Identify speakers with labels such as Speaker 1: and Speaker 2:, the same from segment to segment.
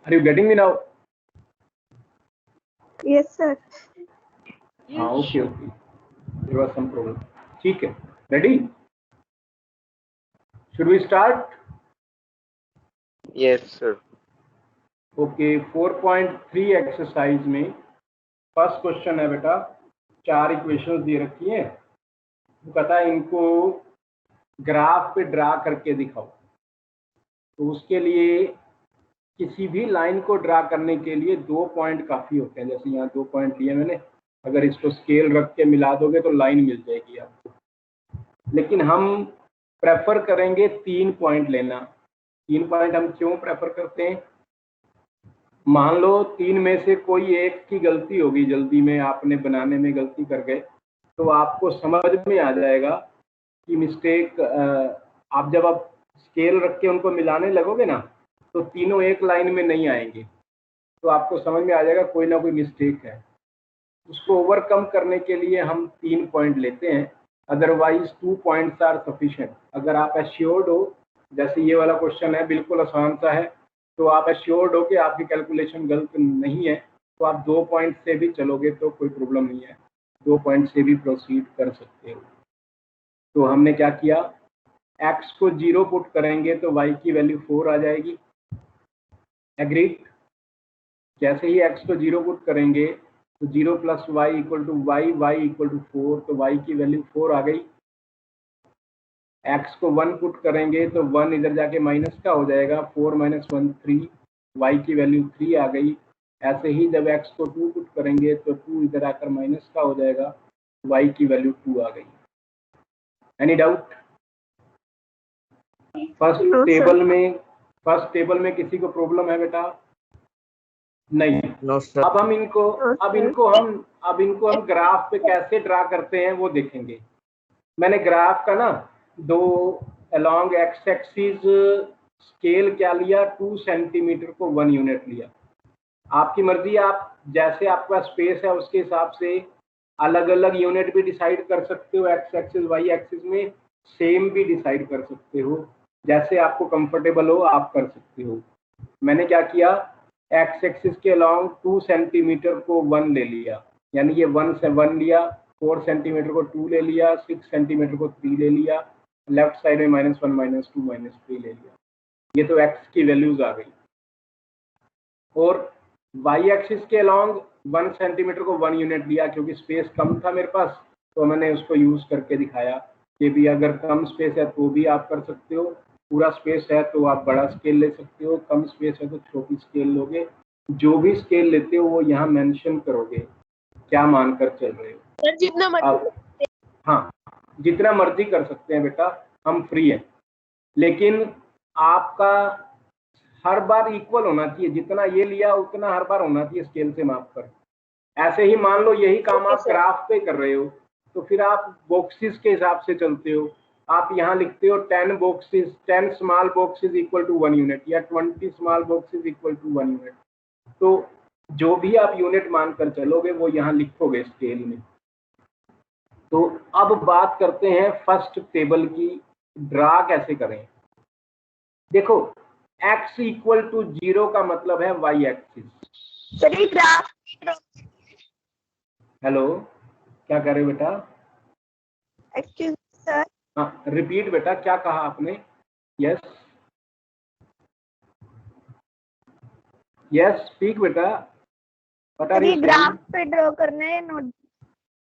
Speaker 1: Are you getting me now?
Speaker 2: Yes, sir.
Speaker 1: Okay. There was some problem. ठीक है. Ready? Should we start?
Speaker 3: Yes, sir.
Speaker 1: Okay. 4.3 exercise में first question है बेटा. 4 equations दे रखी हैं. वो कहता है इनको ग्राफ पे ड्रा करके दिखाओ. तो उसके लिए किसी भी लाइन को ड्रा करने के लिए 2 पॉइंट काफ़ी होते हैं. जैसे यहाँ 2 पॉइंट लिए मैंने. अगर इसको स्केल रख के मिला दोगे तो लाइन मिल जाएगी आपको. लेकिन हम प्रेफर करेंगे 3 पॉइंट लेना. 3 पॉइंट हम क्यों प्रेफर करते हैं? मान लो 3 में से कोई एक की गलती होगी, जल्दी में आपने बनाने में गलती कर गए, तो आपको समझ में आ जाएगा कि मिस्टेक. आप जब आप स्केल रख के उनको मिलाने लगोगे ना, तो तीनों एक लाइन में नहीं आएंगे. तो आपको समझ में आ जाएगा कोई ना कोई मिस्टेक है. उसको ओवरकम करने के लिए हम 3 पॉइंट लेते हैं. Otherwise 2 points are sufficient. अगर आप एश्योर्ड हो, जैसे ये वाला क्वेश्चन है बिल्कुल आसान सा है, तो आप एश्योर्ड हो कि आपकी कैलकुलेशन गलत नहीं है, तो आप 2 पॉइंट से भी चलोगे तो कोई प्रॉब्लम नहीं है. 2 पॉइंट से भी प्रोसीड कर सकते हो. तो हमने क्या किया, x को 0 पुट करेंगे तो y की वैल्यू 4 आ जाएगी. एग्रीड? जैसे ही x को 0 पुट करेंगे तो 0 plus y equal to y, y equal to 4, तो y की वैल्यू 4 आ गई. x को 1 पुट करेंगे तो 1 इधर जाके माइनस का हो जाएगा. 4 माइनस 1 3, y की वैल्यू 3 आ गई. ऐसे ही जब x को 2 पुट करेंगे तो 2 इधर आकर माइनस का हो जाएगा. y की वैल्यू 2 आ गई. Any doubt? फर्स्ट टेबल में किसी को प्रॉब्लम है बेटा? नहीं.
Speaker 3: No, sir.
Speaker 1: अब इनको हम ग्राफ पे कैसे ड्रा करते हैं वो देखेंगे. मैंने ग्राफ का ना 2 अलोंग एक्स एक्सिस स्केल क्या लिया, 2 सेंटीमीटर को 1 यूनिट लिया. आपकी मर्जी, आप जैसे आपका स्पेस है उसके हिसाब से अलग अलग यूनिट भी डिसाइड कर सकते हो. एक्स एक्सिस वाई एक्सिस में सेम भी डिसाइड कर सकते हो. जैसे आपको कंफर्टेबल हो आप कर सकते हो. मैंने क्या किया, एक्स एक्सिस के अलोंग 2 सेंटीमीटर को 1 ले लिया, यानी ये 1 से 1 लिया. 4 सेंटीमीटर को 2 ले लिया. 6 सेंटीमीटर को 3 ले लिया. लेफ्ट साइड में -1 -2 -3 ले लिया. ये तो एक्स की वैल्यूज आ गई. और वाई एक्सिस के अलोंग 1 सेंटीमीटर को 1 यूनिट लिया, क्योंकि स्पेस कम था मेरे पास, तो मैंने उसको यूज करके दिखाया कि भी अगर कम स्पेस है तो भी आप कर सकते हो. पूरा स्पेस है तो आप बड़ा स्केल ले सकते हो. कम स्पेस है तो छोटी स्केल लोगे. जो भी स्केल लेते हो वो यहाँ मेंशन करोगे क्या मानकर चल रहे हो.
Speaker 2: सर जितना मर्जी.
Speaker 1: हाँ, जितना मर्जी कर सकते हैं बेटा, हम फ्री हैं. लेकिन आपका हर बार इक्वल होना चाहिए. जितना ये लिया उतना हर बार होना चाहिए स्केल से माप कर. ऐसे ही मान लो यही काम आप ग्राफ पे कर रहे हो, तो फिर आप बॉक्सेस के हिसाब से चलते हो. आप यहाँ लिखते हो 10 boxes, 10 small boxes equal to 1 unit, या 20 small boxes equal to 1 unit. तो जो भी आप यूनिट मानकर चलोगे वो यहाँ लिखोगे स्केल में. तो अब बात करते हैं फर्स्ट टेबल की. ड्रा कैसे करें? देखो, x इक्वल टू 0 का मतलब है y एक्सिस. हेलो, क्या कर रहे हो बेटा?
Speaker 2: Actually sir.
Speaker 1: हाँ, रिपीट बेटा, क्या कहा आपने? यस यस, स्पीक बेटा.
Speaker 2: ग्राफ पे ड्रॉ करना है.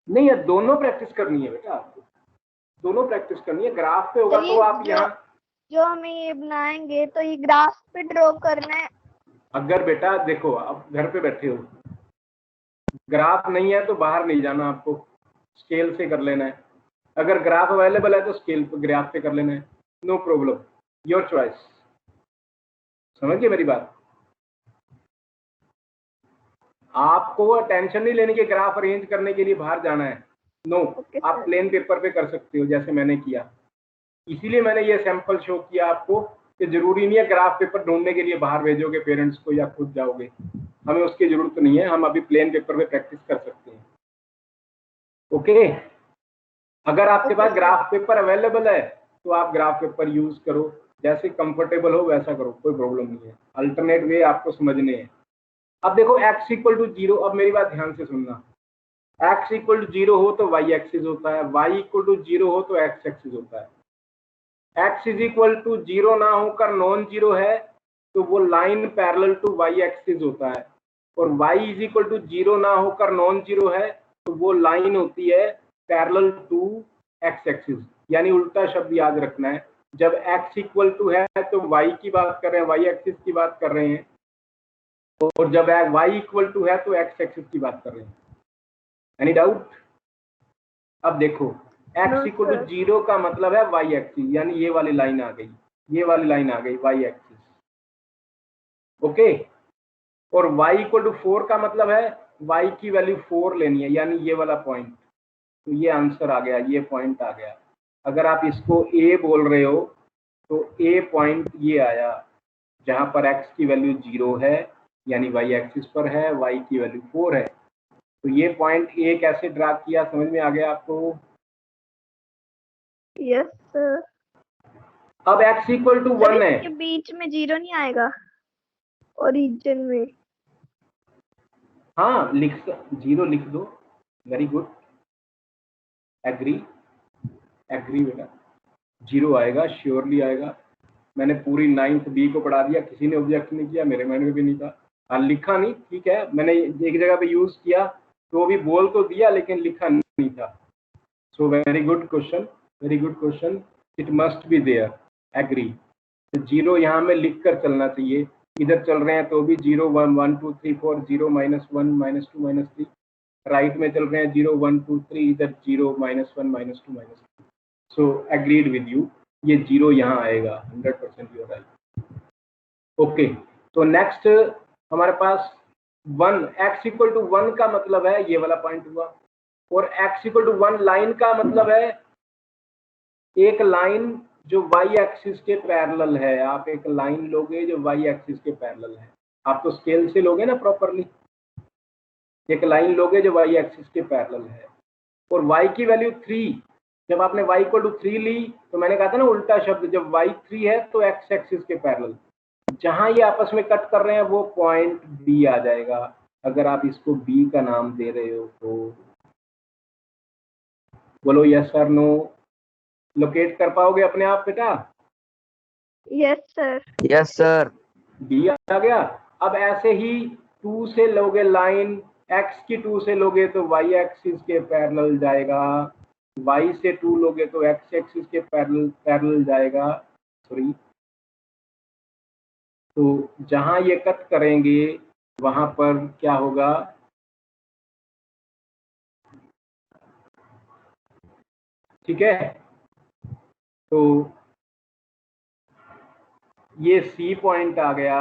Speaker 1: नहीं, है दोनों प्रैक्टिस करनी है बेटा. आपको दोनों प्रैक्टिस करनी है. ग्राफ पे होगा तो आप यहाँ
Speaker 2: जो हमें ये बनाएंगे तो ये ग्राफ पे ड्रॉ करना है.
Speaker 1: अगर बेटा देखो, आप घर पे बैठे हो, ग्राफ नहीं है तो बाहर नहीं जाना, आपको स्केल से कर लेना है. अगर ग्राफ अवेलेबल है तो स्केल पे ग्राफ पे कर लेना है. No problem, your choice. समझिए मेरी बात. आपको टेंशन नहीं लेने की ग्राफ अरेंज करने के लिए बाहर जाना है. नो, आप प्लेन पेपर पे कर सकते हो जैसे मैंने किया. इसीलिए मैंने ये सैंपल शो किया आपको कि जरूरी नहीं है ग्राफ पेपर ढूंढने के लिए बाहर भेजोगे पेरेंट्स को या खुद जाओगे. हमें उसकी जरूरत नहीं है. हम अभी प्लेन पेपर पे प्रैक्टिस कर सकते हैं. ओके. अगर आपके पास ग्राफ पेपर अवेलेबल है तो आप ग्राफ पेपर यूज करो. जैसे कंफर्टेबल हो वैसा करो, कोई प्रॉब्लम नहीं है, अल्टरनेट वे आपको समझने हैं। अब देखो x इक्वल टू 0, अब मेरी बात ध्यान से सुनना, x इक्वल टू 0 हो तो y एक्सिस होता है, y इक्वल टू 0 हो तो x एक्सिस होता है। x इज इक्वल टू 0 ना होकर नॉन जीरो है तो वो line parallel to y axis होता है, और y इज इक्वल टू 0 ना होकर नॉन जीरो है तो वो लाइन होती है पैरेलल टू x एक्सिस। यानी उल्टा शब्द याद रखना है, जब x इक्वल टू है तो y की बात कर रहे हैं, y एक्सिस की बात कर रहे हैं, और जब y इक्वल टू है तो x एक्सिस की बात कर रहे हैं। Any doubt? अब देखो x इक्वल टू 0 का मतलब है y एक्सिस, यानी ये वाली लाइन आ गई, ये वाली लाइन आ गई y एक्सिस, ओके। और y इक्वल टू 4 का मतलब है y की वैल्यू 4 लेनी है, यानी ये वाला पॉइंट। तो ये आंसर आ गया, ये पॉइंट आ गया। अगर आप इसको a बोल रहे हो तो a पॉइंट ये आया जहां पर x की वैल्यू 0 है, यानी y एक्सिस पर है, y की वैल्यू 4 है। तो ये पॉइंट a कैसे ड्रा किया, समझ में आ गया आपको?
Speaker 2: Yes sir.
Speaker 1: अब x इक्वल टू 1 है,
Speaker 2: इसके बीच में 0 नहीं आएगा ओरिजिन में?
Speaker 1: हाँ 0 लिख दो, वेरी गुड, एग्री एग्री बेटा, 0 आएगा, श्योरली आएगा। मैंने पूरी 9th B को पढ़ा दिया, किसी ने ऑब्जेक्ट नहीं किया, मेरे माइंड में भी नहीं था। हाँ लिखा नहीं, ठीक है, मैंने एक जगह पे यूज किया तो भी बोल तो दिया लेकिन लिखा नहीं था। So very good question, very good question, it must be there, agree. 0 यहाँ में लिख कर चलना चाहिए, इधर चल रहे हैं तो भी 0 1 1 2 3 4 0 -1 -2 -3, राइट में चल रहे हैं 0 1 2 3, इधर 0 -1 -2 -3। सो एग्रीड विद यू, ये 0 यहाँ आएगा, 100% यू आर राइट। ओके, तो नेक्स्ट हमारे पास 1, x इक्वल टू 1 का मतलब है ये वाला पॉइंट हुआ, और x इक्वल टू 1 लाइन का मतलब है एक लाइन जो y एक्सिस के पैरेलल है। आप एक लाइन लोगे जो y एक्सिस के पैरेलल है, आप तो स्केल से लोगे ना प्रॉपरली, एक लाइन लोगे जो y एक्सिस के पैरेलल है, और y की वैल्यू 3, जब आपने y इक्वल टू 3 ली तो मैंने कहा था ना उल्टा शब्द, जब y 3 है तो x एक्सिस के पैरेलल, जहां ये आपस में कट कर रहे हैं वो पॉइंट B आ जाएगा। अगर आप इसको B का नाम दे रहे हो तो बोलो यस और नो, लोकेट कर पाओगे अपने आप बेटा?
Speaker 2: Yes sir.
Speaker 3: Yes sir.
Speaker 1: B आ गया। अब ऐसे ही 2 से लोगे लाइन, x की 2 से लोगे तो y एक्सिस के पैरेलल जाएगा, y से 2 लोगे तो x एक्सिस के पैरेलल जाएगा, सॉरी। तो जहां ये कट करेंगे वहां पर क्या होगा, ठीक है? तो ये C पॉइंट आ गया,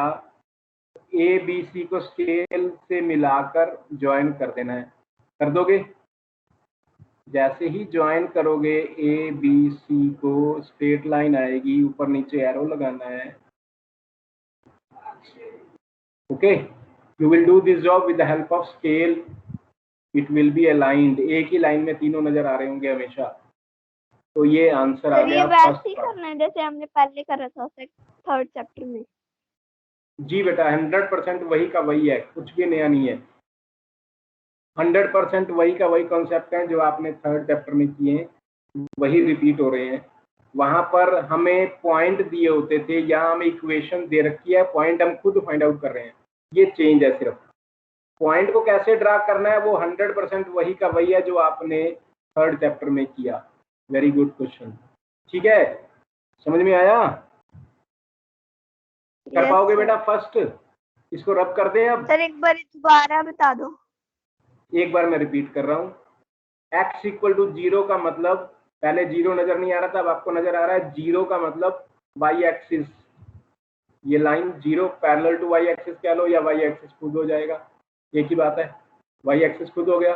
Speaker 1: A B C को स्केल से मिलाकर ज्वाइन कर देना है, कर दोगे? जैसे ही ज्वाइन करोगे A B C को, स्ट्रेट लाइन आएगी, ऊपर नीचे एरो लगाना है, okay. You will do this job with the help of scale, it will be aligned, एक ही लाइन में तीनों नजर आ रहे होंगे हमेशा। तो ये आंसर आ
Speaker 2: सर ये
Speaker 1: गया
Speaker 2: वैसे
Speaker 1: फर्स्ट
Speaker 2: ही
Speaker 1: पार्ट।
Speaker 2: करना है जैसे हमने पहले करा था थर्ड चैप्टर में?
Speaker 1: जी बेटा 100% वही का वही है, कुछ भी नया नहीं है, 100% वही का वही कॉन्सेप्ट है जो आपने थर्ड चैप्टर में किए हैं, वही रिपीट हो रहे हैं। वहां पर हमें पॉइंट दिए होते थे, यहाँ हमें इक्वेशन दे रखी है, पॉइंट हम खुद फाइंड आउट कर रहे हैं, ये चेंज है सिर्फ। पॉइंट को कैसे ड्रा करना है वो 100% वही का वही है जो आपने थर्ड चैप्टर में किया। वेरी गुड क्वेश्चन, ठीक है, समझ में आया? कर पाओगे बेटा फर्स्ट? इसको रब कर दें अब?
Speaker 2: सर एक बार दोबारा बता दो।
Speaker 1: एक बार मैं रिपीट कर रहा हूँ, x इक्वल टू 0 का मतलब, पहले 0 नजर नहीं आ रहा था, अब आपको नजर आ रहा है, 0 का मतलब y एक्सिस, ये line 0 parallel to y axis कह लो या y एक्सिस खुद हो जाएगा, एक ही बात है, y एक्सिस खुद हो गया।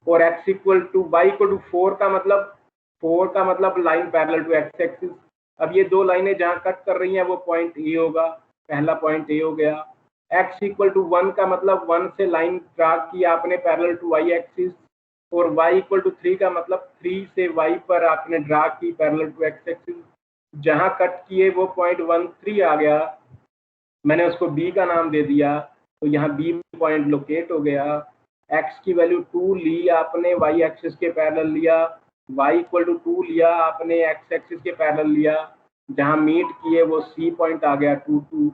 Speaker 1: और x equal to y equal to 4 का मतलब, 4 का मतलब line parallel to x axis. अब ये दो लाइनें जहां कट कर रही हैं वो पॉइंट ए होगा, पहला पॉइंट ए हो गया। x इक्वल टू 1 का मतलब 1 से लाइन ड्रा की आपने पैरेलल टू y एक्सिस, और y इक्वल टू 3 का मतलब 3 से y पर आपने ड्रा की पैरेलल टू x एक्सिस। जहां कट किए वो 0.13 आ गया, मैंने उसको बी का नाम दे दिया, तो यहाँ बी पॉइंट लोकेट हो गया। एक्स की वैल्यू 2 ली आपने, वाई एक्सिस के पैरेलल लिया, वाई इक्वल टू 2 लिया आपने, एक्स एक्सिस के पैरेलल लिया, जहां मीट किए वो सी पॉइंट आ गया 2 2,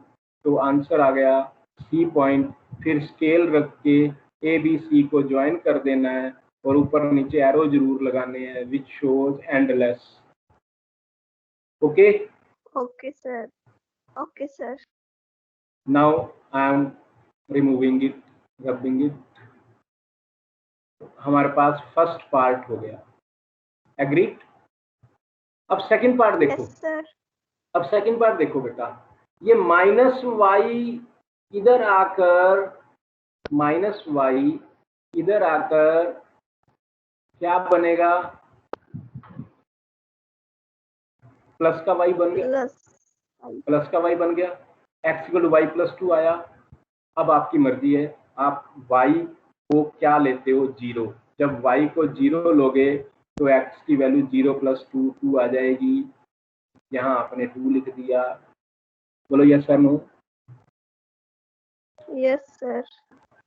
Speaker 1: तो आंसर आ गया सी पॉइंट। फिर स्केल रख के ए बी सी को ज्वाइन कर देना है और ऊपर नीचे एरो जरूर लगाने हैं which shows endless. Okay
Speaker 2: Okay, sir. Okay, sir.
Speaker 1: Now I am removing it, rubbing it. हमारे पास फर्स्ट पार्ट हो गया, एग्रीड। अब सेकंड पार्ट देखो।
Speaker 2: Yes, sir.
Speaker 1: अब सेकंड पार्ट देखो बेटा, ये माइनस वाई इधर आकर, माइनस वाई इधर आकर क्या बनेगा, प्लस का वाई बन गया,
Speaker 2: Plus.
Speaker 1: प्लस का वाई बन गया, x equal to y plus 2 आया। अब आपकी मर्जी है, आप वाई को क्या लेते हो, 0। जब वाई को 0 लोगे तो एक्स की वैल्यू 0 प्लस 2 2 आ जाएगी, यहाँ आपने 2 लिख दिया। बोलो yes sir no.
Speaker 2: Yes, sir.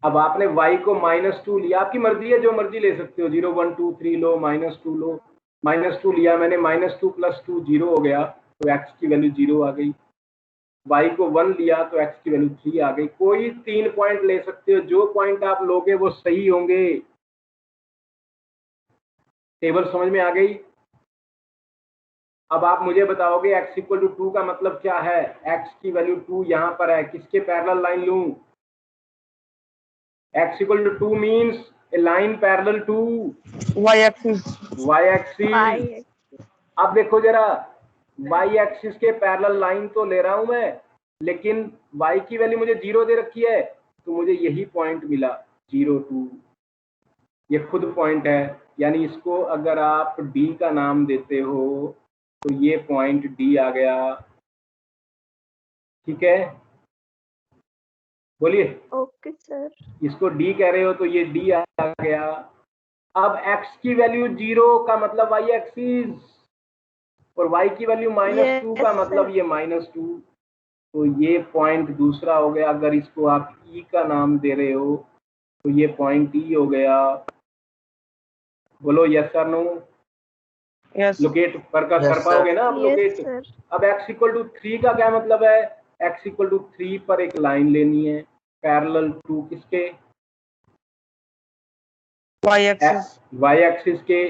Speaker 1: अब आपने y को -2 लिया, आपकी मर्जी है, जो मर्जी ले सकते हो, 0 1 2 3 लो, -2 लो। -2 लिया मैंने, -2 + 2 0 हो गया, तो x की वैल्यू 0 आ गई। y को 1 लिया तो x की वैल्यू 3 आ गई। कोई 3 पॉइंट ले सकते हो, जो पॉइंट आप लोगे वो सही होंगे। टेबल समझ में आ गई। अब आप मुझे बताओगे x इक्वल टू 2 का मतलब क्या है, x की वैल्यू 2 यहाँ पर है, किसके पैरेलल लाइन लूं, x equal to 2 means a line parallel to
Speaker 3: y axis.
Speaker 1: y axis।
Speaker 2: Y.
Speaker 1: अब देखो जरा, y axis के पैरेलल लाइन तो ले रहा हूं मैं, लेकिन y की वैल्यू मुझे 0 दे रखी है, तो मुझे यही पॉइंट मिला 0 2, ये खुद पॉइंट है। यानी इसको अगर आप d का नाम देते हो तो ये पॉइंट d आ गया। ठीक है, बोलिए।
Speaker 2: Okay, sir.
Speaker 1: इसको d कह रहे हो तो ये d आ गया। अब x की वैल्यू 0 का मतलब y एक्सिस, और y की वैल्यू -2 का
Speaker 2: Yes,
Speaker 1: मतलब
Speaker 2: sir.
Speaker 1: ये -2, तो ये पॉइंट दूसरा हो गया। अगर इसको आप e का नाम दे रहे हो तो ये पॉइंट e हो गया। बोलो yes sir no.
Speaker 3: Yes.
Speaker 1: Locate कर
Speaker 4: Yes,
Speaker 1: पाओगे
Speaker 4: sir.
Speaker 1: ना आप
Speaker 2: Yes,
Speaker 1: लोकेट।
Speaker 2: sir.
Speaker 1: अब x इक्वल टू 3 का क्या मतलब है, x इक्वल टू 3 पर एक लाइन लेनी है पैरेलल टू किसके,
Speaker 3: Y axis.
Speaker 1: y एक्सिस के।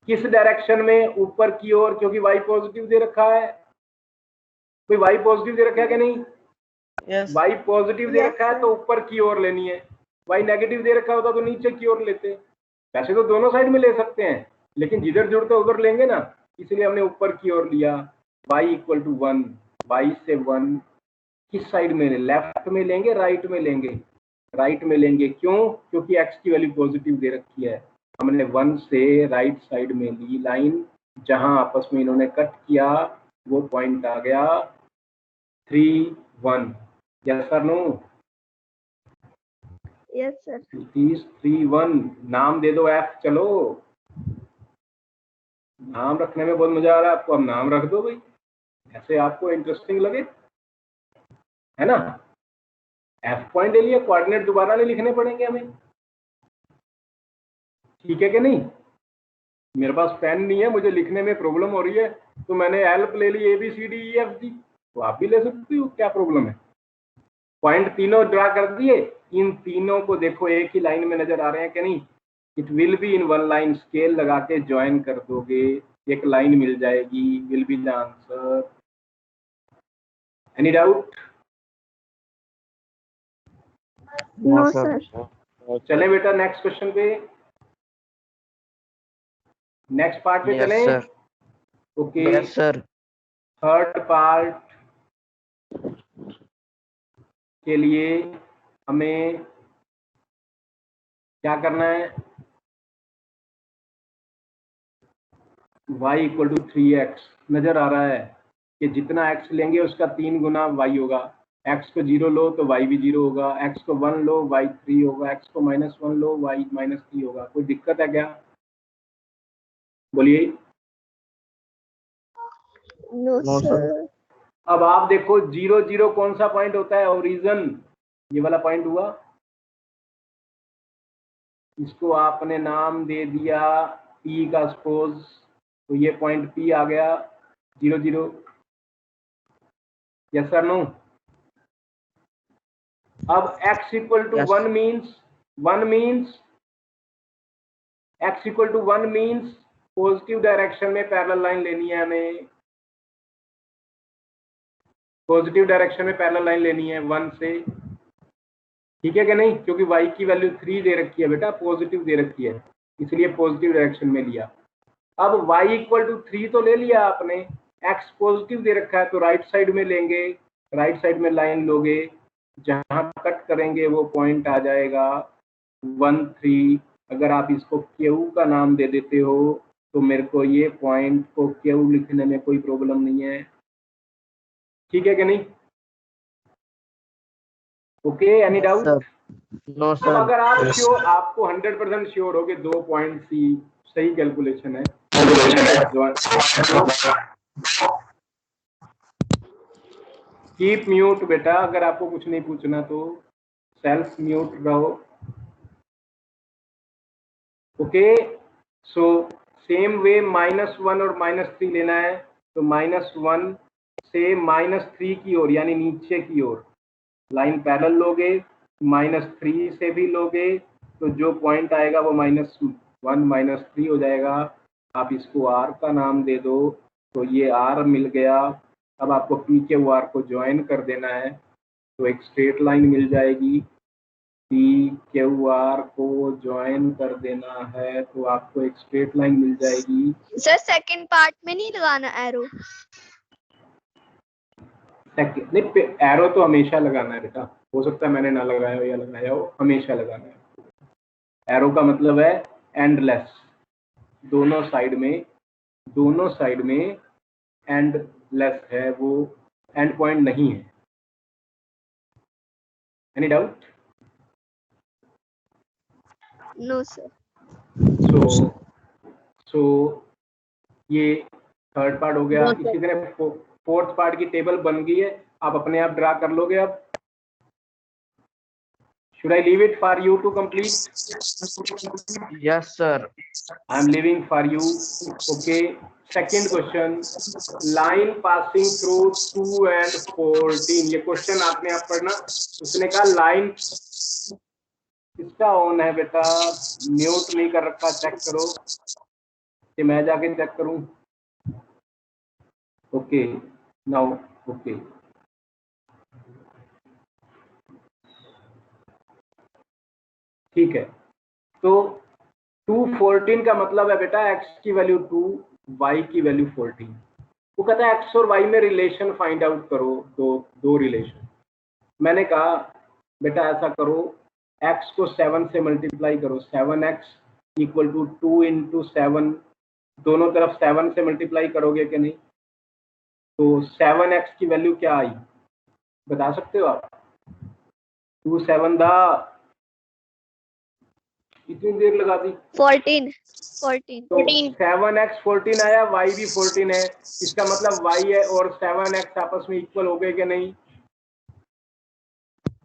Speaker 1: किस डायरेक्शन में, ऊपर की ओर, क्योंकि y पॉजिटिव दे रखा है। कोई y पॉजिटिव दे रखा है कि नहीं,
Speaker 3: Yes.
Speaker 1: y पॉजिटिव दे
Speaker 2: Yes,
Speaker 1: रखा है
Speaker 2: sir.
Speaker 1: तो ऊपर की ओर लेनी है, y नेगेटिव दे रखा होता तो नीचे की ओर लेते। वैसे तो दोनों साइड में ले सकते हैं, लेकिन जिधर जुड़ते उधर लेंगे ना, इसलिए हमने ऊपर की ओर लिया। y इक्वल टू 1, y से 1 किस साइड में, लेफ्ट में लेंगे राइट में लेंगे, राइट में लेंगे। क्यों, क्योंकि x की वैल्यू पॉजिटिव दे रखी है। हमने 1 से राइट साइड में ली लाइन, जहां आपस में इन्होंने कट किया वो पॉइंट आ गया 3 1। Yes sir no.
Speaker 2: Yes, sir.
Speaker 1: 3 1 नाम दे दो f। चलो, नाम रखने में बहुत मजा आ रहा है आपको, अब नाम रख दो भाई, ऐसे आपको इंटरेस्टिंग लगे, है ना। f पॉइंट ले लिया, कोऑर्डिनेट दोबारा नहीं लिखने पड़ेंगे हमें। ठीक है कि नहीं। मेरे पास पेन नहीं है, मुझे लिखने में प्रॉब्लम हो रही है, तो मैंने हेल्प ले ली ABCDEFG, तो आप भी ले सकते हो, क्या प्रॉब्लम है। पॉइंट तीनों ड्रा कर दिए, इन तीनों को देखो एक ही लाइन में नजर आ रहे हैं कि नहीं। It will be in one line, scale लगा के ज्वाइन कर दोगे, एक लाइन मिल जाएगी, will be the answer. Any doubt.
Speaker 2: No, sir.
Speaker 1: चले बेटा नेक्स्ट क्वेश्चन पे, नेक्स्ट पार्ट पे
Speaker 4: Yes,
Speaker 1: चलें।
Speaker 4: sir.
Speaker 1: Okay,
Speaker 4: Yes, sir.
Speaker 1: Third part के लिए हमें क्या करना है, y इक्वल टू 3x। नजर आ रहा है कि जितना x लेंगे उसका 3 गुना y होगा। x को 0 लो तो y भी 0 होगा, x को 1 लो y 3 होगा, x को -1 लो y -3 होगा। कोई दिक्कत है क्या, बोलिए।
Speaker 2: No
Speaker 3: No, sir.
Speaker 2: सर।
Speaker 1: अब आप देखो 0 0 कौन सा पॉइंट होता है, ओरिजिन, ये वाला पॉइंट हुआ, इसको आपने नाम दे दिया P का सपोज, तो ये पॉइंट P आ गया 0 0। Yes sir no. अब x equal to
Speaker 3: Yes.
Speaker 1: 1 means x equal to 1 means positive direction में पैरेलल लाइन लेनी है हमें, पॉजिटिव डायरेक्शन में पैरेलल लाइन लेनी है 1 से, ठीक है कि नहीं, क्योंकि y की वैल्यू 3 दे रखी है बेटा, पॉजिटिव दे रखी है, इसलिए पॉजिटिव डायरेक्शन में लिया। अब y इक्वल टू 3 तो ले लिया आपने, x पॉजिटिव दे रखा है तो राइट साइड में लेंगे, राइट साइड में लाइन लोगे, जहां कट करेंगे वो पॉइंट आ जाएगा 1 3। अगर आप इसको Q का नाम दे देते हो तो मेरे को ये पॉइंट को Q लिखने में कोई प्रॉब्लम नहीं है, ठीक है कि नहीं? Okay, any doubt?
Speaker 3: Sir. No,
Speaker 1: अब
Speaker 3: sir.
Speaker 1: अगर आप श्योर, आपको 100% श्योर हो कि 2 पॉइंट सी सही कैलकुलेशन है, कीप म्यूट बेटा, अगर आपको कुछ नहीं पूछना तो सेल्फ म्यूट रहो। ओके, सो सेम वे -1 और -3 लेना है, तो -1 से -3 की ओर यानी नीचे की ओर लाइन पैरेलल लोगे, -3 से भी लोगे, तो जो पॉइंट आएगा वो -1 -3 हो जाएगा। आप इसको R का नाम दे दो, तो ये R मिल गया। अब आपको PQR को ज्वाइन कर देना है, तो एक स्ट्रेट लाइन मिल जाएगी। PQR को ज्वाइन कर देना है तो आपको एक स्ट्रेट लाइन मिल जाएगी।
Speaker 2: सर सेकंड पार्ट में नहीं लगाना एरो?
Speaker 1: नहीं, एरो तो हमेशा लगाना है बेटा, हो सकता है मैंने ना लगाया हो या लगाया हो, हमेशा लगाना है। एरो का मतलब है एंडलेस, दोनों साइड में एंडलेस है, वो एंड पॉइंट नहीं है। Any doubt?
Speaker 2: No sir.
Speaker 1: So ये थर्ड पार्ट हो गया। इसी तरह फोर्थ पार्ट की टेबल बन गई है, आप अपने आप ड्रा कर लोगे। अब should I leave it for you to complete?
Speaker 3: Yes, sir.
Speaker 1: I am leaving for you. Okay, second question, line passing through 2 and 14। ये क्वेश्चन आपने आप पढ़ना। उसने कहा लाइन, इसका ऑन है बेटा, म्यूट नहीं कर रखा, चेक करो कि मैं जाके चेक करूं। ओके, नाउ ओके, ठीक है। तो 214 का मतलब है बेटा x की वैल्यू 2, y की वैल्यू 14। वो कहता है x और y में रिलेशन फाइंड आउट करो, दो रिलेशन। मैंने कहा बेटा ऐसा करो, x को 7 से मल्टीप्लाई करो, 7x इक्वल टू 2 इंटू 7, दोनों तरफ 7 से मल्टीप्लाई करोगे कि नहीं? तो 7x की वैल्यू क्या आई बता सकते हो आप? 2 7 दा, इतनी देर लगा दी।
Speaker 2: 14
Speaker 1: तो 7x 14 आया, y भी 14 है, इसका मतलब y है और 7x आपस में इक्वल हो गए कि नहीं?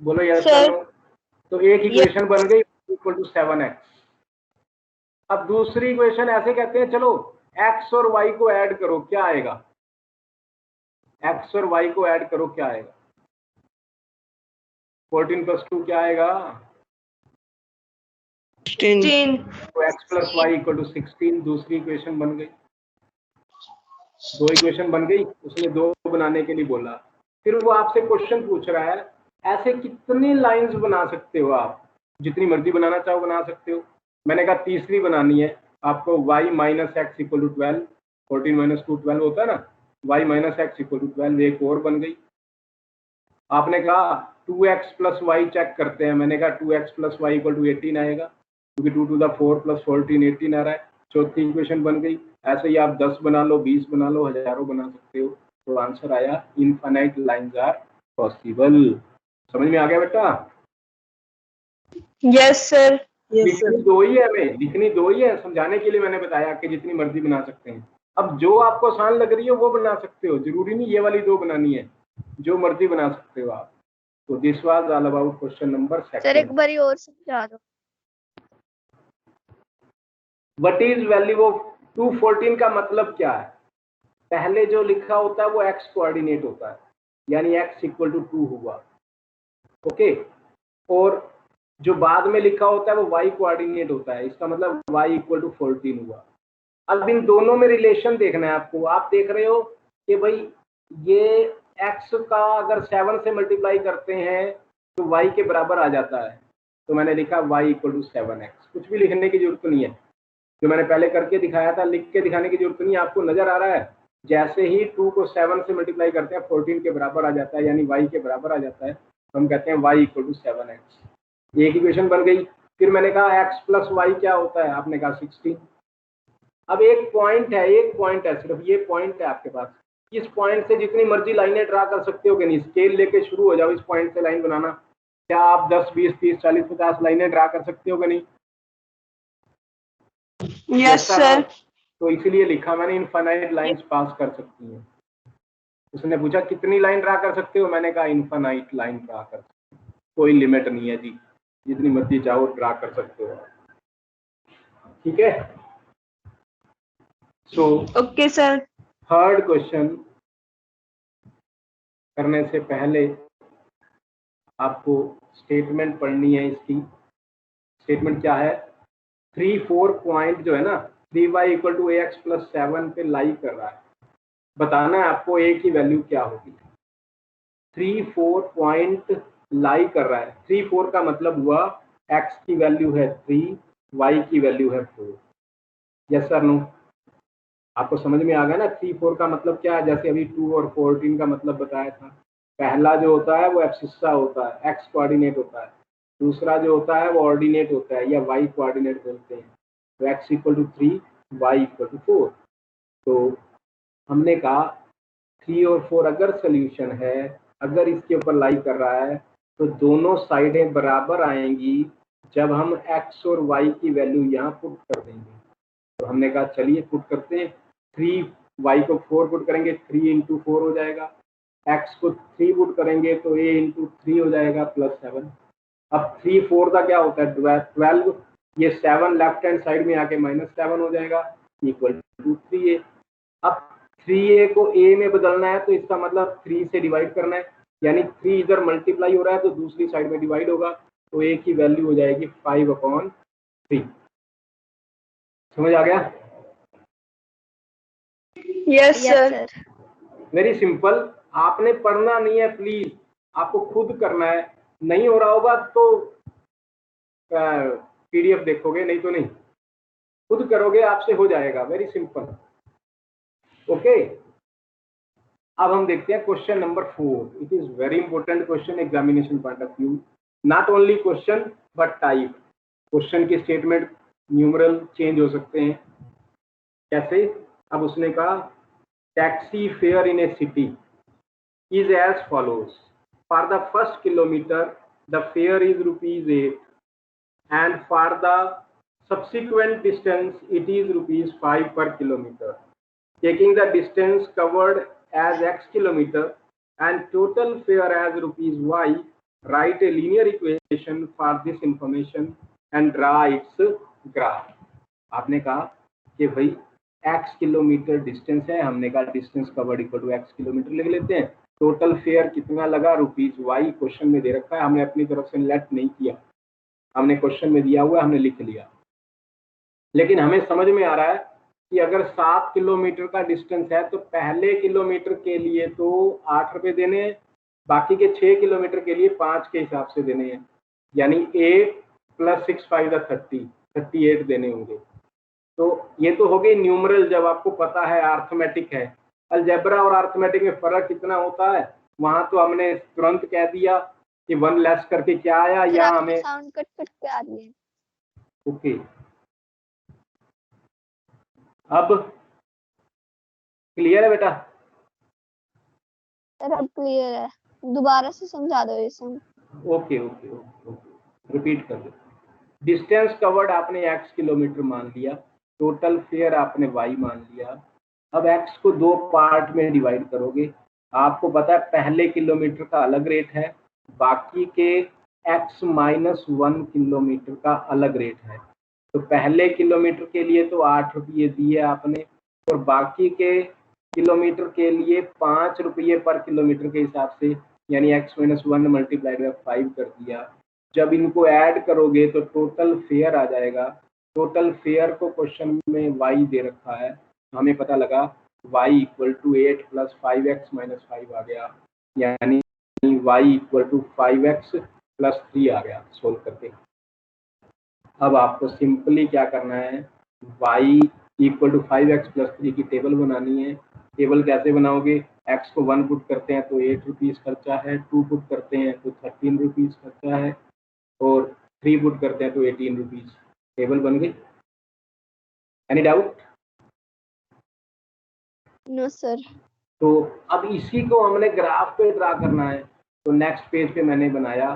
Speaker 1: बोलो यस
Speaker 2: सर।
Speaker 1: नो। तो एक इक्वेशन बन गई इक्वल टू 7x। अब दूसरी इक्वेशन ऐसे कहते हैं, चलो x और y को ऐड करो, क्या आएगा? x और y को ऐड करो, क्या आएगा? 14 + 2 क्या आएगा?
Speaker 3: 16.
Speaker 1: तो x + y = 16। दूसरी इक्वेशन बन गई, दो इक्वेशन बन गई। उसने दो बनाने के लिए बोला, फिर वो आपसे क्वेश्चन पूछ रहा है ऐसे कितनी लाइंस बना सकते हो आप? जितनी मर्जी बनाना चाहो बना सकते हो। मैंने कहा तीसरी बनानी है आपको, y - x = 12, 14 - 2 12 होता है ना, y - x = 12, एक और बन गई। आपने कहा 2x + y चेक करते हैं, मैंने कहा 2x + y = 18 आएगा, क्योंकि 2 to the 4 + 14 18 आ रहा है। चौथी इक्वेशन बन गई। ऐसे ही आप 10 बना लो, 20 बना लो, हजारों बना सकते हो। तो आंसर आया इनफाइनाइट लाइंस आर पॉसिबल। समझ में आ गया बेटा?
Speaker 3: Yes, sir. Yes,
Speaker 1: लिखनी
Speaker 3: sir.
Speaker 1: दो ही है, हमें लिखनी दो ही है, समझाने के लिए मैंने बताया कि जितनी मर्जी बना सकते हैं। अब जो आपको आसान लग रही है वो बना सकते हो, जरूरी नहीं ये वाली 2 बनानी है, जो मर्जी बना सकते हो आप। तो this was all about question number
Speaker 2: sir एक
Speaker 1: 2।
Speaker 2: बारी और समझा दो।
Speaker 1: व्हाट इज वैल्यू ऑफ 214 का मतलब क्या है? पहले जो लिखा होता है वो x कोऑर्डिनेट होता है, यानी x इक्वल टू 2 हुआ, ओके। और जो बाद में लिखा होता है वो y कोऑर्डिनेट होता है, इसका मतलब y इक्वल टू 14 हुआ। अब इन दोनों में रिलेशन देखना है आपको। आप देख रहे हो कि भाई ये x का अगर 7 से मल्टीप्लाई करते हैं तो y के बराबर आ जाता है, तो मैंने लिखा y इक्वल टू 7x। कुछ भी लिखने की जरूरत नहीं है, जो मैंने पहले करके दिखाया था लिख के दिखाने की जरूरत नहीं है। आपको नजर आ रहा है जैसे ही 2 को 7 से मल्टीप्लाई करते हैं 14 के बराबर आ जाता है, यानी y के बराबर आ जाता है, हम कहते हैं y इक्वल टू 7x। ये इक्वेशन बन गई। फिर मैंने कहा x प्लस वाई क्या होता है, आपने कहा 16। अब एक पॉइंट है, सिर्फ ये पॉइंट है आपके पास। इस पॉइंट से जितनी मर्जी लाइनें ड्रा कर सकते हो कि नहीं, स्केल लेके शुरू हो जाओ इस पॉइंट से लाइन बनाना। क्या आप 10 20 30 40 50 लाइनें ड्रा कर सकते हो कि नहीं?
Speaker 3: Yes sir.
Speaker 1: तो इसीलिए लिखा मैंने इनफाइनाइट लाइंस पास कर सकती हैं। उसने पूछा कितनी लाइन ड्रा कर सकते हो, मैंने कहा इनफाइनाइट लाइन ड्रा कर सकते हो, कोई लिमिट नहीं है जी, जितनी मर्जी चाहो ड्रा कर सकते हो, ठीक है। So
Speaker 3: okay sir.
Speaker 1: Third question करने से पहले आपको स्टेटमेंट पढ़नी है। इसकी स्टेटमेंट क्या है? 3 4 पॉइंट जो है ना, 3y equal to ax plus 7 पे लाई कर रहा है। बताना है आपको a की वैल्यू क्या होगी। 3 4 पॉइंट लाई कर रहा है। 3 4 का मतलब हुआ x की वैल्यू है 3, y की वैल्यू है 4। Yes sir no? आपको समझ में आ गया ना 3 4 का मतलब क्या है? जैसे अभी 2 और 14 का मतलब बताया था। पहला जो होता है वो एब्सिस्सा होता है, x कोऑर्डिनेट होता है। दूसरा जो होता है वो ऑर्डिनेट होता है या y कोऑर्डिनेट बोलते हैं। तो x equal to 3, y equal to 4। तो हमने कहा 3 और 4 अगर सोल्यूशन है, अगर इसके ऊपर लाई कर रहा है, तो दोनों साइडें बराबर आएंगी जब हम x और y की वैल्यू यहाँ पुट कर देंगे। तो हमने कहा चलिए पुट करते हैं। 3 y को 4 पुट करेंगे, 3 इंटू 4 हो जाएगा। x को 3 पुट करेंगे तो a इंटू 3 हो जाएगा प्लस 7। अब 3 4 का क्या होता है 12, ये 7 लेफ्ट हैंड साइड में आके -7 हो जाएगा इक्वल टू 3a। अब 3a को a में बदलना है तो इसका मतलब 3 से डिवाइड करना है, यानी 3 इधर मल्टीप्लाई हो रहा है तो दूसरी साइड में डिवाइड होगा, तो a की वैल्यू हो जाएगी 5/3। समझ आ गया?
Speaker 3: Yes sir.
Speaker 2: Sir.
Speaker 1: Very simple. आपने पढ़ना नहीं है प्लीज, आपको खुद करना है। नहीं हो रहा होगा तो पीडीएफ देखोगे, नहीं तो नहीं, खुद करोगे आपसे हो जाएगा। Very simple, okay. अब हम देखते हैं question number 4। It is very important question examination point of view. Not only question but type. Question की स्टेटमेंट न्यूमरल चेंज हो सकते हैं। कैसे? अब उसने कहा taxi fair in A city is as follows. For the first kilometer, the fare is ₹8, and for the subsequent distance, it is ₹5 per kilometer. Taking the distance covered as x kilometer and total fare as ₹y, write a linear equation for this information and draw its graph. आपने कहा कि भाई x kilometre distance है, हमने कहा distance covered equal to x kilometre लिख लेते हैं। टोटल फेयर कितना लगा ₹y, क्वेश्चन में दे रखा है, हमने अपनी तरफ से लेट नहीं किया, हमने क्वेश्चन में दिया हुआ, हमने लिख लिया। लेकिन हमें समझ में आ रहा है कि अगर 7 किलोमीटर का डिस्टेंस है तो पहले किलोमीटर के लिए तो 8 रुपए देने हैं, बाकी के 6 किलोमीटर के लिए 5 के हिसाब से देने हैं, यानी 8 + 6 5 30, 38 देने होंगे। तो ये तो हो गई न्यूमरल, जब आपको पता है अर्थमेटिक है। अलजेब्रा और अर्थमेटिक में फर्क कितना होता है, वहां तो हमने तुरंत कह दिया कि 1 लेस करके क्या आया, या हमें
Speaker 2: साउंड कट कट के आ रही है।
Speaker 1: ओके। अब क्लियर है बेटा?
Speaker 2: सर अब क्लियर है, दोबारा से समझा दो ये sum.
Speaker 1: Okay okay okay okay, repeat कर दो। डिस्टेंस कवर्ड आपने x किलोमीटर मान लिया, टोटल फेयर आपने y मान लिया, अब x को 2 पार्ट में डिवाइड करोगे। आपको पता है पहले किलोमीटर का अलग रेट है, बाकी के x माइनस 1 किलोमीटर का अलग रेट है। तो पहले किलोमीटर के लिए तो 8 रुपये दिए आपने, और बाकी के किलोमीटर के लिए 5 रुपये पर किलोमीटर के हिसाब से, यानी x माइनस 1 मल्टीप्लाइड बाई 5 कर दिया। जब इनको ऐड करोगे तो टोटल फेयर आ जाएगा। टोटल फेयर को क्वेश्चन में y दे रखा है, हमें पता लगा y equal to 8 plus 5x minus 5 आ गया, यानी y equal to 5x plus 3 आ गया सोल्व करके। अब आपको सिंपली क्या करना है, y equal to 5x plus 3 की टेबल बनानी है। टेबल कैसे बनाओगे, x को 1 पुट करते हैं तो 8 रुपीज़ खर्चा है, 2 पुट करते हैं तो 13 रुपीज़ खर्चा है, और 3 पुट करते हैं तो 18 रुपीज़। टेबल बन गई? Any doubt?
Speaker 2: No sir.
Speaker 1: तो अब इसी को हमने ग्राफ पे ड्रा करना है। तो नेक्स्ट पेज पे मैंने बनाया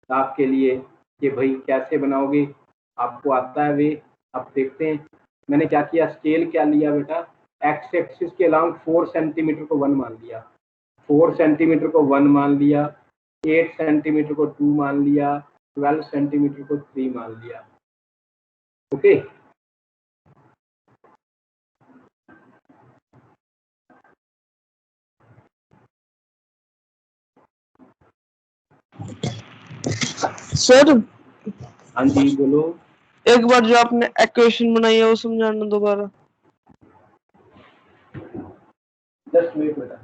Speaker 1: आपके लिए कि भाई कैसे बनाओगे, आपको आता है वे। अब देखते हैं मैंने क्या किया, स्केल क्या लिया बेटा, एक्स एक्सिस के अलाउंग 4 सेंटीमीटर को 1 मान लिया, 4 सेंटीमीटर को 1 मान लिया, 8 सेंटीमीटर को 2 मान लिया, 12 सेंटीमीटर को 3 मान लिया। ओके
Speaker 3: सर
Speaker 1: हाँ जी बोलो।
Speaker 3: एक बार जो आपने इक्वेशन बनाई है वो समझाना दोबारा।
Speaker 1: 10 मिनट बेटा।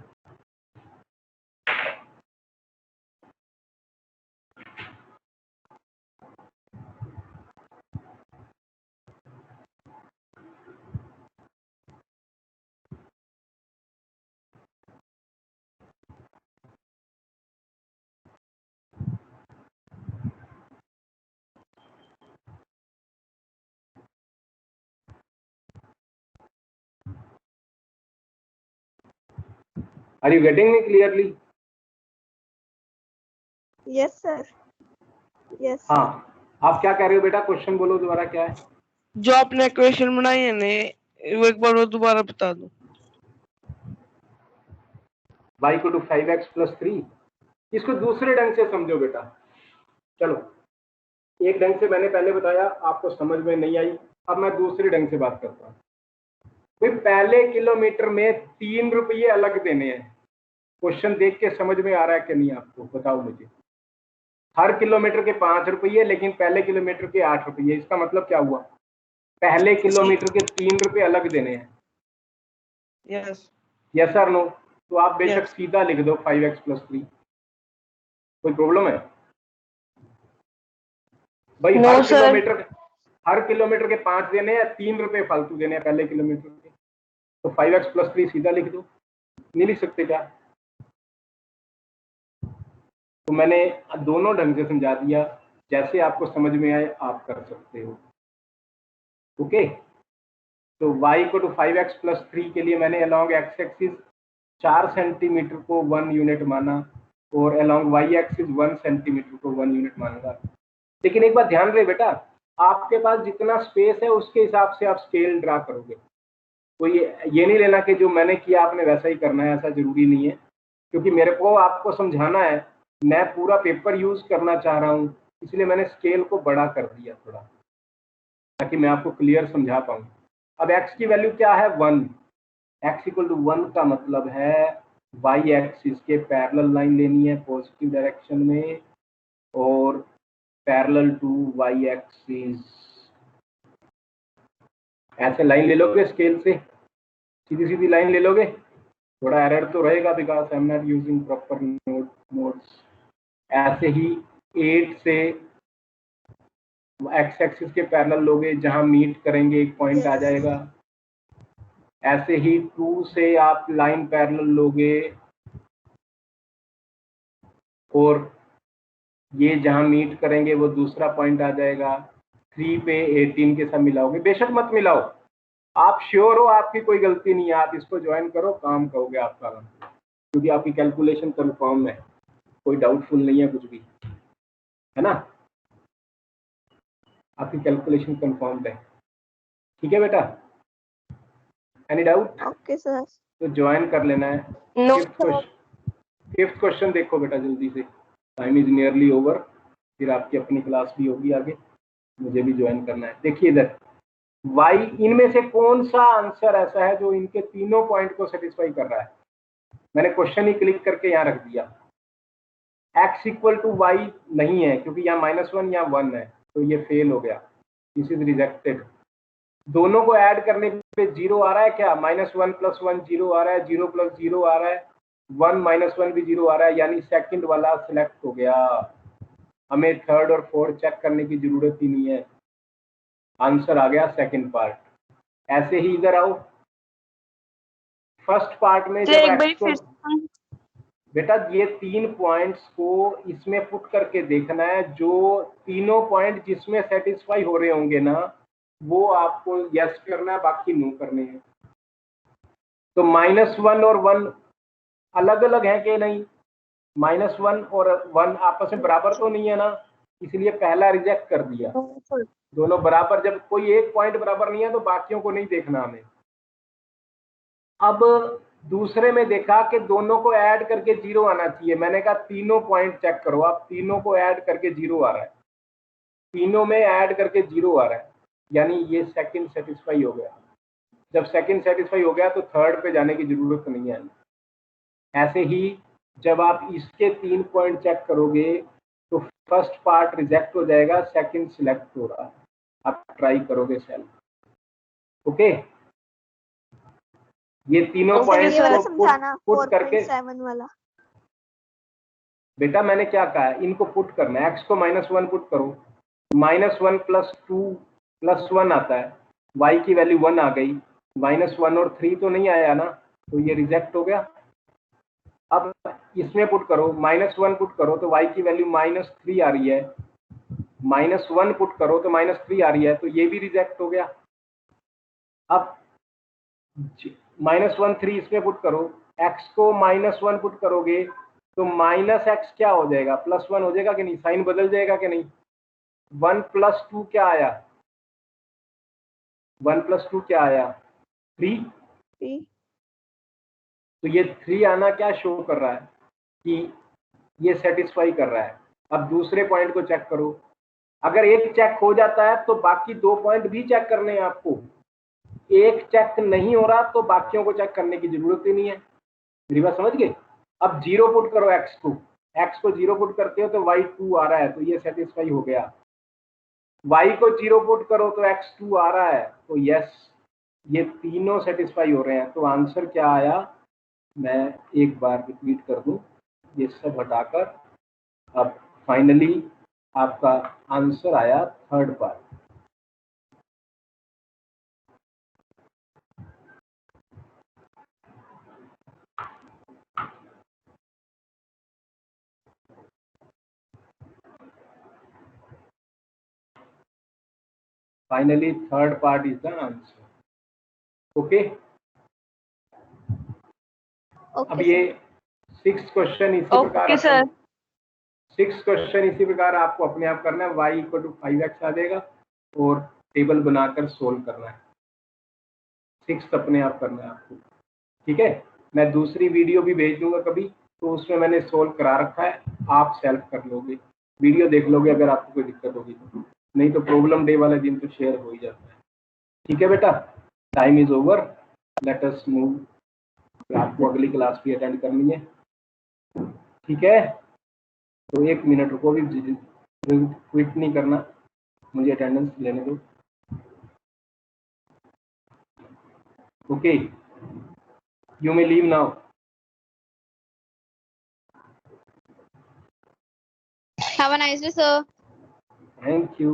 Speaker 1: Are you getting me clearly?
Speaker 2: Yes sir. Yes.
Speaker 1: हाँ, आप क्या कह रहे हो बेटा, क्वेश्चन बोलो दोबारा क्या है।
Speaker 3: जो आपने इक्वेशन बनाई है ने वो एक बार वो दोबारा बता दो।
Speaker 1: y को टू 5x प्लस 3, इसको दूसरे ढंग से समझो बेटा। चलो एक ढंग से मैंने पहले बताया, आपको समझ में नहीं आई, अब मैं दूसरे ढंग से बात करता हूँ। भाई पहले किलोमीटर में 3 रुपये अलग देने हैं। क्वेश्चन देख के समझ में आ रहा है कि नहीं आपको, बताओ मुझे। हर किलोमीटर के 5 रुपये, लेकिन पहले किलोमीटर के 8 रुपये। इसका मतलब क्या हुआ, पहले किलोमीटर के 3 रुपये अलग देने हैं।
Speaker 3: यस
Speaker 1: यस और नो? तो आप बेशक
Speaker 3: Yes.
Speaker 1: सीधा लिख दो 5x प्लस 3, कोई प्रॉब्लम है भाई?
Speaker 3: No,
Speaker 1: हर किलोमीटर के 5 देने हैं, 3 रुपये फालतू देने हैं पहले किलोमीटर के, तो 5x प्लस 3 सीधा लिख दो। नहीं लिख सकते क्या? तो मैंने दोनों ढंग से समझा दिया, जैसे आपको समझ में आए आप कर सकते हो। ओके तो y को टू 5x प्लस 3 के लिए मैंने अलॉन्ग x एक्सिस 4 सेंटीमीटर को 1 यूनिट माना, और अलॉन्ग y एक्सिस 1 सेंटीमीटर को 1 यूनिट मानूंगा। लेकिन एक बात ध्यान रहे बेटा, आपके पास जितना स्पेस है उसके हिसाब से आप स्केल ड्रा करोगे। कोई ये नहीं लेना कि जो मैंने किया आपने वैसा ही करना है, ऐसा जरूरी नहीं है, क्योंकि मेरे को आपको समझाना है, मैं पूरा पेपर यूज करना चाह रहा हूँ, इसलिए मैंने स्केल को बड़ा कर दिया थोड़ा, ताकि मैं आपको क्लियर समझा पाऊँ। अब x की वैल्यू क्या है, 1। x इक्वल टू 1 का मतलब है y एक्सिस के पैरेलल लाइन लेनी है पॉजिटिव डायरेक्शन में, और पैरेलल टू y एक्सिस ऐसे लाइन ले लोगे स्केल से, सीधी सीधी लाइन ले लोगे। थोड़ा एरर तो रहेगा because I am not using proper notes. ऐसे ही 8 से एक्स एक्सिस के पैरेलल लोगे, जहां मीट करेंगे एक पॉइंट आ जाएगा। ऐसे ही 2 से आप लाइन पैरेलल लोगे, और ये जहां मीट करेंगे वो दूसरा पॉइंट आ जाएगा। 3 पे 18 के साथ मिलाओगे, बेशक मत मिलाओ, आप श्योर हो आपकी कोई गलती नहीं है, आप इसको ज्वाइन करो, काम करोगे आपका, क्योंकि आपकी कैलकुलेशन कंफर्म है, कोई डाउटफुल नहीं है कुछ भी, है ना? आपकी कैलकुलेशन कंफर्म है, ठीक है बेटा? Any doubt?
Speaker 2: Okay sir.
Speaker 1: तो ज्वाइन कर लेना है।
Speaker 3: नो
Speaker 1: फिफ्थ क्वेश्चन देखो बेटा जल्दी से, टाइम इज नियरली ओवर, फिर आपकी अपनी क्लास भी होगी आगे, मुझे भी ज्वाइन करना है। देखिए इधर y, इनमें से कौन सा आंसर ऐसा है जो इनके तीनों पॉइंट को सेटिस्फाई कर रहा है? मैंने क्वेश्चन ही क्लिक करके यहाँ रख दिया। x इक्वल टू वाई नहीं है क्योंकि यहाँ -1 या 1 है, तो ये फेल हो गया, दिस इज रिजेक्टेड। दोनों को ऐड करने पे 0 आ रहा है क्या? -1 + 1 0 आ रहा है, 0 + 0 आ रहा है, 1 - 1 भी 0 आ रहा है, यानी सेकंड वाला सिलेक्ट हो गया। हमें थर्ड और फोर्थ चेक करने की जरूरत ही नहीं है, आंसर आ गया सेकंड पार्ट। ऐसे ही इधर आओ, फर्स्ट पार्ट में जब
Speaker 3: एक बार
Speaker 1: x को,
Speaker 3: फिर
Speaker 1: बेटा ये 3 पॉइंट्स को इसमें पुट करके देखना है, जो तीनों पॉइंट जिसमें सेटिस्फाई हो रहे होंगे ना, वो आपको यस करना है, बाकी नो करने हैं। तो -1 और 1 अलग अलग है कि नहीं? -1 और 1 आपस में बराबर तो नहीं है ना, इसलिए पहला रिजेक्ट कर दिया। दोनों बराबर, जब कोई एक पॉइंट बराबर नहीं है तो बाकियों को नहीं देखना हमें। अब दूसरे में देखा कि दोनों को ऐड करके 0 आना चाहिए, मैंने कहा तीनों पॉइंट चेक करो, आप तीनों को ऐड करके 0 आ रहा है, तीनों में ऐड करके 0 आ रहा है, यानी ये सेकंड सेटिस्फाई हो गया। जब सेकंड सेटिस्फाई हो गया तो थर्ड पे जाने की जरूरत नहीं है। ऐसे ही जब आप इसके 3 पॉइंट चेक करोगे तो फर्स्ट पार्ट रिजेक्ट हो जाएगा, सेकंड सिलेक्ट हो रहा है, आप ट्राई करोगे सेल्फ। ओके, ये तीनों पॉइंट
Speaker 2: ये वाला
Speaker 1: को
Speaker 2: समझाना,
Speaker 1: पुट करके।
Speaker 2: 4.7 वाला।
Speaker 1: बेटा मैंने क्या कहा है, इनको पुट करना है, x को -1 पुट करो, -1 + 2 + 1 आता है, y की वैल्यू 1 आ गई, -1 और 3 तो नहीं आया ना, तो ये रिजेक्ट हो गया। अब इसमें पुट करो, -1 पुट करो तो y की वैल्यू -3 आ रही है, -1 पुट करो तो -3 आ रही है, तो ये भी रिजेक्ट हो गया। अब -1 3 इसमें पुट करो, x को -1 पुट करोगे तो -x क्या हो जाएगा, +1 हो जाएगा कि नहीं, साइन बदल जाएगा कि नहीं। 1 + 2 क्या आया, 1 + 2 क्या आया, 3। तो ये 3 आना क्या शो कर रहा है कि ये सेटिस्फाई कर रहा है। अब दूसरे पॉइंट को चेक करो, अगर एक चेक हो जाता है तो बाकी 2 पॉइंट भी चेक करने हैं आपको, एक चेक नहीं हो रहा तो बाकियों को चेक करने की जरूरत ही नहीं है। मेरी बात समझ गए? अब 0 पुट करो, x को 0 पुट करते हो तो y 2 आ रहा है, तो ये सेटिस्फाई हो गया। y को 0 पुट करो तो x 2 आ रहा है, तो यस, ये तीनों सेटिस्फाई हो रहे हैं। तो आंसर क्या आया, मैं एक बार रिपीट कर दूं, ये सब हटाकर, अब फाइनली आपका आंसर आया third part. Finally, third part is the answer. Okay. अब ये 6th क्वेश्चन इसी प्रकार,
Speaker 3: ओके सर।
Speaker 1: 6th क्वेश्चन इसी प्रकार आपको अपने आप करना है, y = 5x आ जाएगा और टेबल बनाकर सोल्व करना है। 6th अपने आप करना है आपको, ठीक है। मैं दूसरी वीडियो भी भेज दूंगा कभी, तो उसमें मैंने सोल्व करा रखा है, आप सेल्फ कर लोगे, वीडियो देख लोगे अगर आपको कोई दिक्कत होगी तो, नहीं तो प्रॉब्लम डे वाले दिन तो शेयर हो ही जाता है। ठीक है बेटा, time is over, let us move. आपको अगली क्लास भी अटेंड करनी है, ठीक है। तो 1 मिनट रुको, भी क्विट नहीं करना, मुझे अटेंडेंस लेने दो। Okay, you may leave now.
Speaker 2: Have a nice day, sir.
Speaker 1: Thank you.